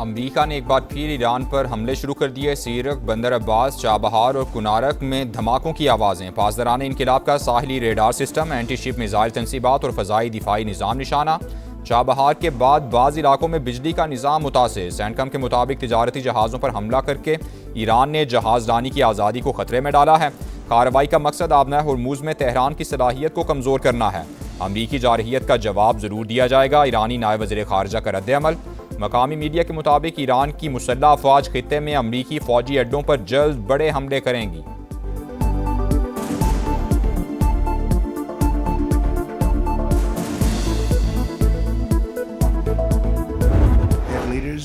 अमरीका ने एक बार फिर ईरान पर हमले शुरू कर दिए। सीरक, बंदर अब्बास, चाबहार और कुनारक में धमाकों की आवाज़ें। पासदारान इनकलाब का साहिली radar system, anti ship missile तनसीबात और फ़ज़ाई दिफाई निज़ाम निशाना। चाबहार के बाद बाज़ इलाकों में बिजली का निज़ाम मुतासिर। सैनकम के मुताबिक तिजारती जहाज़ों पर हमला करके ईरान ने जहाज़रानी की आज़ादी को ख़तरे में डाला है। कार्रवाई का मकसद आबना हुर्मुज़ में तेहरान की सलाहियत को कमज़ोर करना है। अमरीकी जारहियत का जवाब ज़रूर दिया जाएगा। ईरानी नायब वज़ीर ख़ारजा का रद्द-ए-अमल। मकामी मीडिया के मुताबिक ईरान की मुसल्लह अफ़वाज खित्ते में अमरीकी फ़ौजी अड्डों पर जल्द बड़े हमले करेंगी।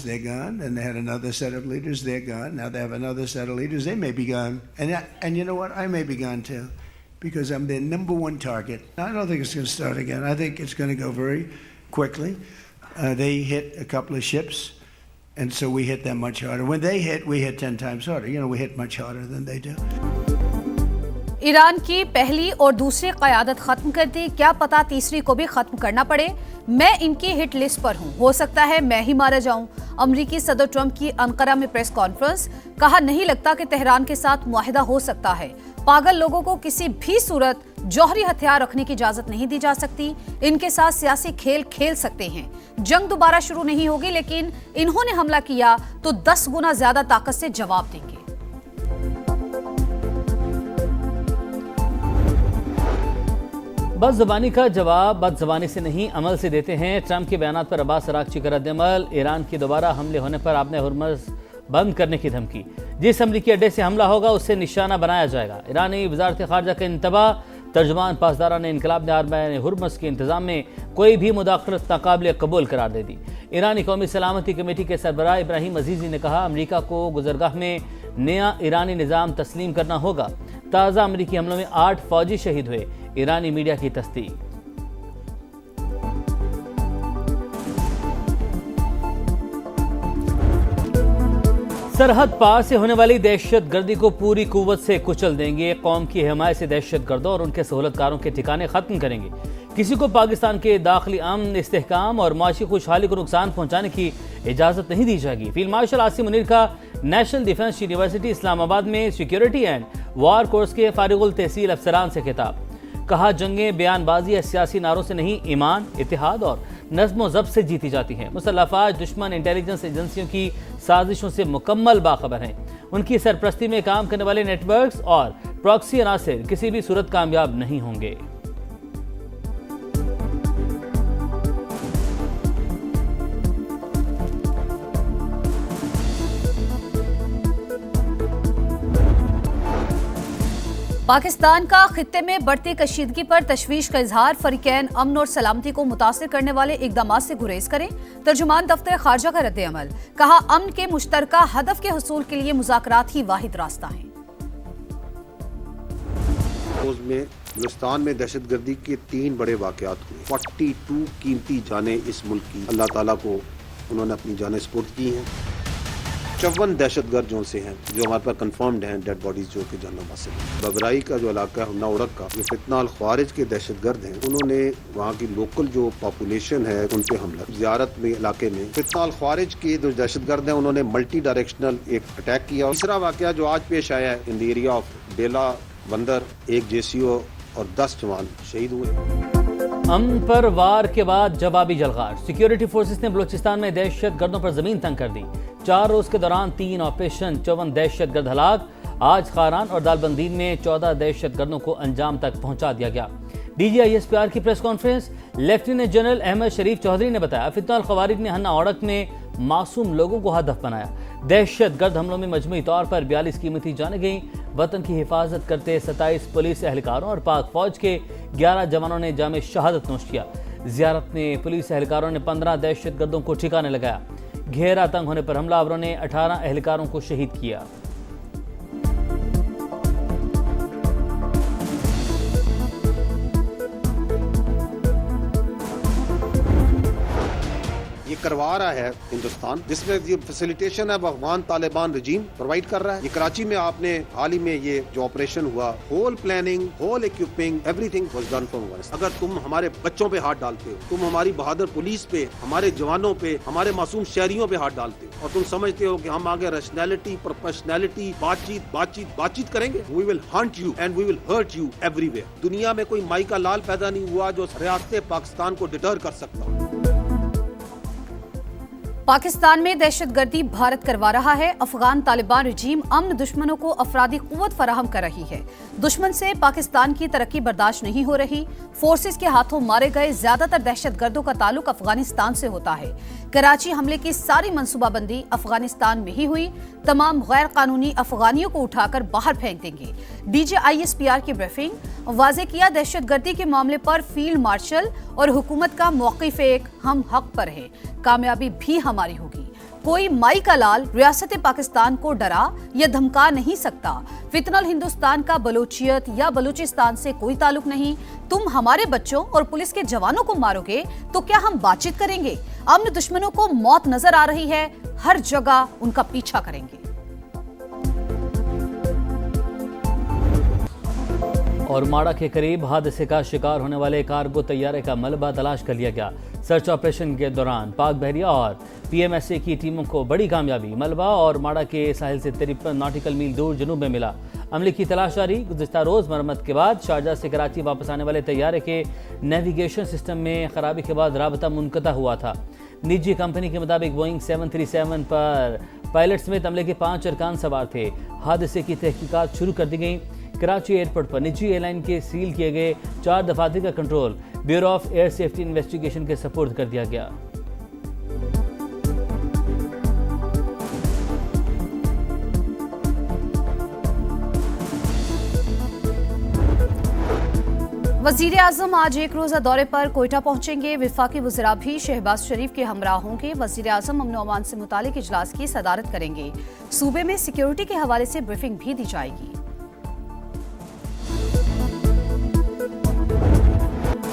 They're gone, and they had another set of leaders. They're gone. Now they have another set of leaders. They may be gone, and you know what? I may be gone too, because I'm their number one target. I don't think it's going to start again. I think it's going to go very quickly. They hit a couple of ships, and so we hit them much harder. When they hit, we hit 10 times harder. You know, we hit much harder than they do. Iran की पहली और दूसरी क़यादत खत्म कर दी, क्या पता तीसरी को भी खत्म करना पड़े। मैं इनकी हिट लिस्ट पर हूं, हो सकता है मैं ही मारा जाऊं। अमरीकी सदर ट्रंप की अंकारा में प्रेस कॉन्फ्रेंस, कहा नहीं लगता कि तेहरान के साथ मुआहिदा हो सकता है। पागल लोगों को किसी भी सूरत जौहरी हथियार रखने की इजाजत नहीं दी जा सकती। इनके साथ सियासी खेल खेल सकते हैं। जंग दोबारा शुरू नहीं होगी, लेकिन इन्होंने हमला किया तो 10 गुना ज्यादा ताकत से जवाब देंगे। बदज़बानी का जवाब बदज़बानी से नहीं, अमल से देते हैं। ट्रंप के बयान पर अब्बास अरागची का रद्द-ए-अमल। ईरान की दोबारा हमले होने पर आपने हुर्मुज़ बंद करने की धमकी। जिस अमरीकी अड्डे से हमला होगा उससे निशाना बनाया जाएगा। ईरानी वज़ारत ख़ारजा का इंतबाह। तर्जुमान पासदारान इंक़लाब ने आरमाए हुर्मुज़ के इंतज़ाम में कोई भी मुदाख़लत नाक़ाबिल कबूल करार दे दी। ईरानी कौमी सलामती कमेटी के सरबराह इब्राहिम अजीज़ी ने कहा अमरीका को गुज़रगाह में नया ईरानी निज़ाम तस्लीम करना होगा। ताज़ा अमरीकी हमलों में 8 फ़ौजी शहीद हुए। ईरानी मीडिया की तस्दीक। सरहद पार से होने वाली दहशत गर्दी को पूरी कुव्वत से कुचल देंगे। कौम की हिमायत से दहशत गर्दों और उनके सहूलतकारों के ठिकाने खत्म करेंगे। किसी को पाकिस्तान के दाखिली अमन, इस्तेहकाम और माशी खुशहाली को नुकसान पहुंचाने की इजाजत नहीं दी जाएगी। फील्ड मार्शल आसिम मुनीर का नेशनल डिफेंस यूनिवर्सिटी इस्लामाबाद में सिक्योरिटी एंड वार कोर्स के फारिगुल तहसील अफसरान से खिताब। कहा जंगें बयानबाजी या सियासी नारों से नहीं, ईमान, इत्तेहाद और नज़्म ज़ब्त से जीती जाती हैं। मुसल्लह अफ़वाज दुश्मन इंटेलिजेंस एजेंसियों की साजिशों से मुकम्मल बाखबर हैं। उनकी सरपरस्ती में काम करने वाले नेटवर्क्स और प्रॉक्सी अनासिर किसी भी सूरत कामयाब नहीं होंगे। पाकिस्तान का खित्ते में बढ़ती कशीदगी पर तशवीश का इजहार। फरीकैन अमन और सलामती को मुतासिर करने वाले इकदामात से गुरेज करें। तर्जुमान दफ्तर खारजा का रद्द-ए-अमल, कहा अमन के मुश्तरका हदफ के हुसूल के लिए मुज़ाकरात ही वाहिद रास्ता है। बलूचिस्तान में दहशतगर्दी के 3 बड़े वाक़यात हुए। 42 कीमती जानें इस मुल्क की अल्लाह ताला को उन्होंने अपनी जानें स्पुर्द की हैं। 54 दहशतगर्द जो से हैं, जो हमारे पास कंफर्म्ड हैं, डेड बॉडीज जो कि जानों से। बबराई का जो इलाका है, हमना उड़क का, जो फितना अल ख्वारिज के दहशतगर्द हैं, उन्होंने वहाँ की लोकल जो पॉपुलेशन है उन पे हमला। ज़ियारत में इलाके में फितना अल ख्वारिज के जो दहशतगर्द हैं उन्होंने मल्टी डायरेक्शनल एक अटैक किया। तीसरा वाक़या जो आज पेश आया है इन द एरिया ऑफ बेला बंदर, एक JCO और 10 जवान शहीद हुए। अमन पर वार के बाद जवाबी जलगार। सिक्योरिटी फोर्सेस ने बलूचिस्तान में दहशत गर्दों पर जमीन तंग कर दी। 4 रोज के दौरान 3 ऑपरेशन, 54 दहशत गर्द हलाक। आज खारान और दालबंदीन में 14 दहशत गर्दों को अंजाम तक पहुंचा दिया गया। DGISPR की press conference. Lieutenant general Ahmed Sharif Chaudhry ने बताया फितना अल ख्वारिज ने हन्ना औड़क में मासूम लोगों को हदफ बनाया। दहशत गर्द हमलों में मजमूई तौर पर 42 कीमती जानें गईं। वतन की हिफाजत करते 27 पुलिस एहलकारों और पाक फौज के 11 जवानों ने जामे शहादत नोश किया। जियारत में पुलिस एहलकारों ने 15 दहशत गर्दों को ठिकाने लगाया। घेरा तंग होने पर हमलावरों ने 18 एहलकारों को शहीद किया। करवा रहा है हिंदुस्तान, जिसमें ये फैसिलिटेशन है वो अफगान तालिबान रजीम प्रोवाइड कर रहा है। ये कराची में आपने हाल ही में ये जो ऑपरेशन हुआ, whole planning, whole equipping, everything was done from Afghanistan. अगर तुम हमारे बच्चों पे हाथ डालते हो, तुम हमारी बहादुर पुलिस पे, हमारे जवानों पे, हमारे मासूम शहरियों पे हाथ डालते हो और तुम समझते हो कि हम आगे रैशनैलिटी, प्रोफेशनैलिटी, बातचीत करेंगे, we will hunt you and we will hurt you everywhere. दुनिया में कोई माई का लाल पैदा नहीं हुआ जो रियासत पाकिस्तान को डिटर कर सकता हो। पाकिस्तान में दहशतगर्दी भारत करवा रहा है। अफगान तालिबान रजीम अमन दुश्मनों को अफरादी कुव्वत फराहम कर रही है। दुश्मन से पाकिस्तान की तरक्की बर्दाश्त नहीं हो रही। फोर्सेस के हाथों मारे गए ज्यादातर दहशतगर्दों का ताल्लुक अफगानिस्तान से होता है। कराची हमले की सारी मंसूबाबंदी अफगानिस्तान में ही हुई। तमाम गैर कानूनी अफगानियों को उठाकर बाहर फेंक देंगे। DGISPR की ब्रीफिंग, वाजे किया दहशतगर्दी के मामले पर फील्ड मार्शल और हुकूमत का मौक़िफ़ एक, हम हक पर हैं, कामयाबी भी हमारी होगी। कोई माई का लाल रियासत पाकिस्तान को डरा या धमका नहीं सकता। फितनल हिंदुस्तान का बलोचियत या बलूचिस्तान से कोई ताल्लुक नहीं। तुम हमारे बच्चों और पुलिस के जवानों को मारोगे तो क्या हम बातचीत करेंगे? अमन दुश्मनों को मौत नजर आ रही है, हर जगह उनका पीछा करेंगे। और माड़ा के करीब हादसे का शिकार होने वाले कार्गो तैयारे का मलबा तलाश कर लिया गया। सर्च ऑपरेशन के दौरान पाक बहरिया और PMSA की टीमों को बड़ी कामयाबी। मलबा और माड़ा के साहिल से 53 नॉटिकल मील दूर जनूब में मिला। अमले की तलाश जारी। गुज़िश्ता रोज़ मरम्मत के बाद शारजा से कराची वापस आने वाले तैयारे के नेविगेशन सिस्टम में खराबी के बाद राबता मुनक़ता हुआ था। निजी कंपनी के मुताबिक बोइंग 737 पर पायलट समेत अमले के 5 अरकान सवार थे। हादसे की तहकीकात शुरू कर दी गई। कराची एयरपोर्ट पर निजी एयरलाइन के सील किए गए 4 दफातर का control bureau of air safety investigation के सपोर्ट कर दिया गया। वजीर आजम आज एक रोजा दौरे पर कोयटा पहुंचेंगे। विफाकी वज़रा भी शहबाज शरीफ के हमरा होंगे। वजीर आजम अमन अमान से मुतालिक इजलास की सदारत करेंगे। सूबे में सिक्योरिटी के हवाले से ब्रीफिंग भी दी जाएगी।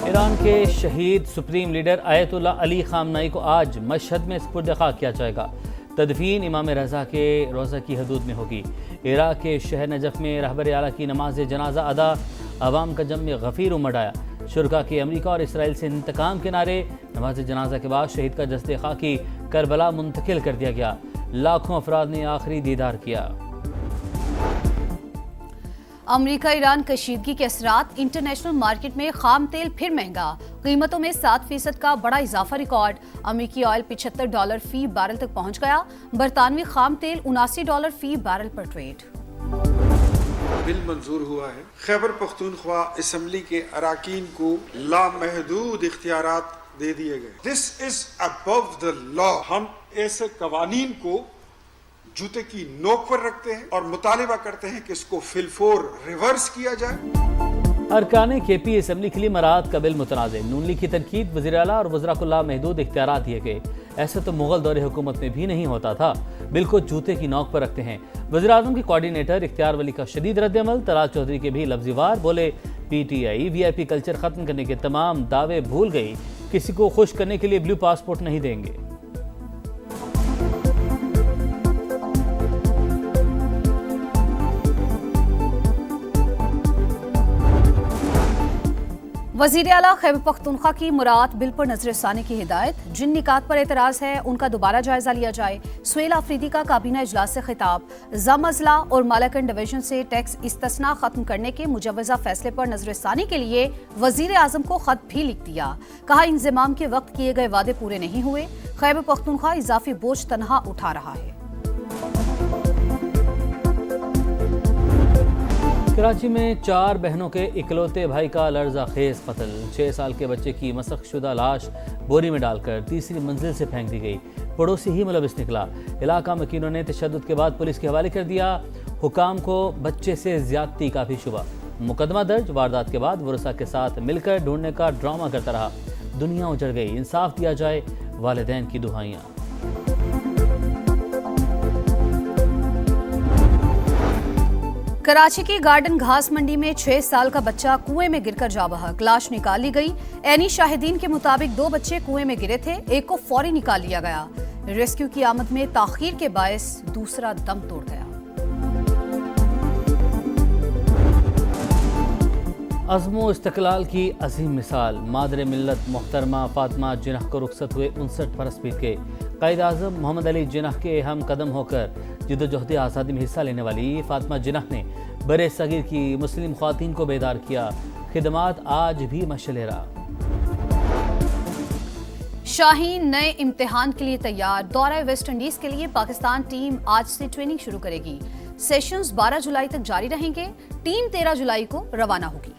ईरान के शहीद सुप्रीम लीडर आयतुल्ला अली खामनाई को आज मशहद में सुपुर्द खाक किया जाएगा। तदफीन इमाम रज़ा के रोज़ा की हदूद में होगी। इराक के शहर नजफ़ में रहबर आला की नमाज जनाजा अदा, अवाम का जम गफ़ीर उमड़ आया। शुरका के अमरीका और इसराइल से इंतकाम के नारे। नमाज जनाजा के बाद शहीद का जस्ते खाकी करबला मुंतकिल कर दिया गया। लाखों अफराद ने आखिरी दीदार किया। अमरीका ईरान कशीदगी के असरात। इंटरनेशनल मार्केट में खाम तेल फिर महंगा। कीमतों में 7% का बड़ा इजाफा रिकॉर्ड। अमरीकी ऑयल $75 फी बैरल तक पहुंच गया। बरतानवी खाम तेल $79 फी बैरल पर ट्रेड। बिल मंजूर हुआ है। खैबर पख्तूनख्वा असम्बली के अराकीन को लामहदूद इख्तियारात दे दिए गए। This is above the law. हम ऐसे कवानीन को जूते की नोक पर रखते हैं और मुतालिबा करते हैं कि इसको फिलफोर रिवर्स किया जाए। अरकान KP असम्बली के लिए मराद का बिल मुतनाज़। नून लीग की तनकीद, वज़ीर आला और वज़रा को लामहदूद इख्तियारात दिए गए। ऐसा तो मुगल दौरे हुकूमत में भी नहीं होता था। बिल को जूते की नोक पर रखते हैं। वज़ीर आज़म के कोऑर्डिनेटर इख्तियार वली का शदीद रद्द-ए-अमल। तलाल चौधरी के भी लफ्ज़ी वार। बोले PTI VIP कल्चर ख़त्म करने के तमाम दावे भूल गई। किसी को खुश करने के लिए ब्लू पासपोर्ट नहीं देंगे। वज़ीर आला खैबर पख्तूनख्वा की मुराद बिल पर नजरसानी की हिदायत। जिन निकात पर एतराज़ है उनका दोबारा जायजा लिया जाए। सुहेल आफरीदी का काबीना इजलास से खिताब। ज़म अज़ला और मालाकन डिवीजन से टैक्स इस्तिस्ना खत्म करने के मुजव्वज़ा फैसले पर नजरसानी के लिए वज़ीर आज़म को खत भी लिख दिया। कहा इंज़माम के वक्त किए गए वादे पूरे नहीं हुए। खैबर पख्तूनख्वा इजाफी बोझ तनहा उठा रहा है। कराची में 4 बहनों के इकलौते भाई का लर्जा खेज कत्ल। 6 साल के बच्चे की मसखशुदा लाश बोरी में डालकर तीसरी मंजिल से फेंक दी गई। पड़ोसी ही मुलविस निकला। इलाका मकीनों ने तशद्दुद के बाद पुलिस के हवाले कर दिया। हुकाम को बच्चे से ज्यादती का भी शुबा। मुकदमा दर्ज। वारदात के बाद वरसा के साथ मिलकर ढूंढने का ड्रामा करता रहा। दुनिया उजड़ गई। इंसाफ दिया जाए, वालिदैन की दुहाइयाँ। कराची की गार्डन घास मंडी में 6 साल का बच्चा कुएं में गिरकर जा बहा। लाश निकाल ली गई। ऐनी शाहिदीन के मुताबिक 2 बच्चे कुएं में गिरे थे, एक को फौरी निकाल लिया गया। रेस्क्यू की आमद में ताखीर के बायस दूसरा दम तोड़ गया। अज़्मो इस्तक़लाल की अजीम मिसाल मादर मिल्लत मोहतरमा फातिमा जिन्नाह को रुखसत हुए 59 बरस बीत गए। क़ायद आज़म मोहम्मद अली जिन्नाह के हम कदम होकर जिद्दोजहद आज़ादी में हिस्सा लेने वाली फातिमा जिन्नाह ने बरे सगीर की मुस्लिम ख़वातीन को बेदार किया। खिदमात आज भी मशलेरा। शाहीन नए इम्तिहान के लिए तैयार। दौरा वेस्ट इंडीज के लिए पाकिस्तान टीम आज से ट्रेनिंग शुरू करेगी। सेशंस 12 जुलाई तक जारी रहेंगे। टीम 13 जुलाई को रवाना होगी।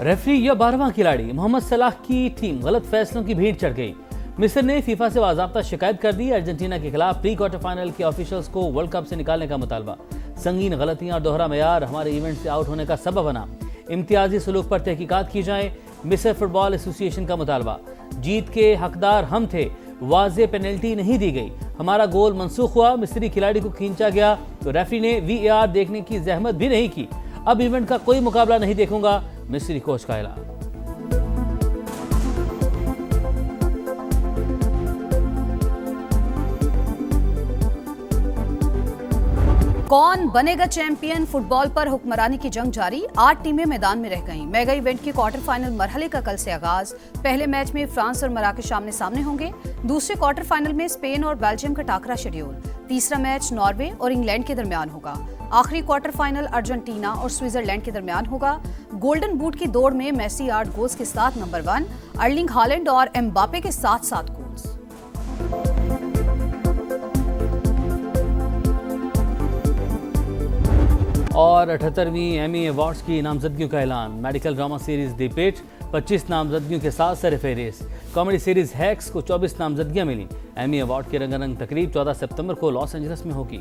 रेफरी या 12वां खिलाड़ी मोहम्मद सलाह की टीम गलत फैसलों की भीड़ चढ़ गई। मिस्र ने फीफा से बाज़ाब्ता शिकायत कर दी। अर्जेंटीना के खिलाफ प्री क्वार्टर फाइनल के ऑफिशियल्स को वर्ल्ड कप से निकालने का मुतालबा। संगीन गलतियां और दोहरा मेयार हमारे इवेंट से आउट होने का सबब बना। इम्तियाजी सलूक पर तहकीकात की जाए। मिस्र फुटबॉल एसोसिएशन का मुतालबा। जीत के हकदार हम थे, वाज़े पेनल्टी नहीं दी गई, हमारा गोल मनसूख हुआ, मिस्री खिलाड़ी को खींचा गया तो रेफरी ने VAR देखने की जहमत भी नहीं की। अब इवेंट का कोई मुकाबला नहीं देखूंगा, मिस्री कोच का ऐलान। कौन बनेगा चैंपियन? फुटबॉल पर हुक्मरानी की जंग जारी। 8 टीमें मैदान में रह गईं। मेगा इवेंट के क्वार्टर फाइनल मरहले का कल से आगाज। पहले मैच में फ्रांस और मराकश आमने सामने होंगे। दूसरे क्वार्टर फाइनल में स्पेन और बेल्जियम का टाकरा शेड्यूल। तीसरा मैच नॉर्वे और इंग्लैंड के दरमियान होगा। आखिरी क्वार्टर फाइनल अर्जेंटीना और स्विट्जरलैंड के दरमियान होगा। गोल्डन बूट की दौड़ में मेसी 8 गोल्स के साथ नंबर 1, अर्लिंग हालैंड और एम्बापे के साथ 7 गोल्स। और 78वीं एमी अवार्ड्स की नामजदगियों का ऐलान। मेडिकल ड्रामा सीरीज दी पिट 25 नामजदगियों के साथ सरफहरिस्त। कॉमेडी सीरीज हैक्स को 24 नामजदगियां मिली। एमी अवार्ड की रंगारंग तकरीब 14 सितंबर को लॉस एंजलिस में होगी।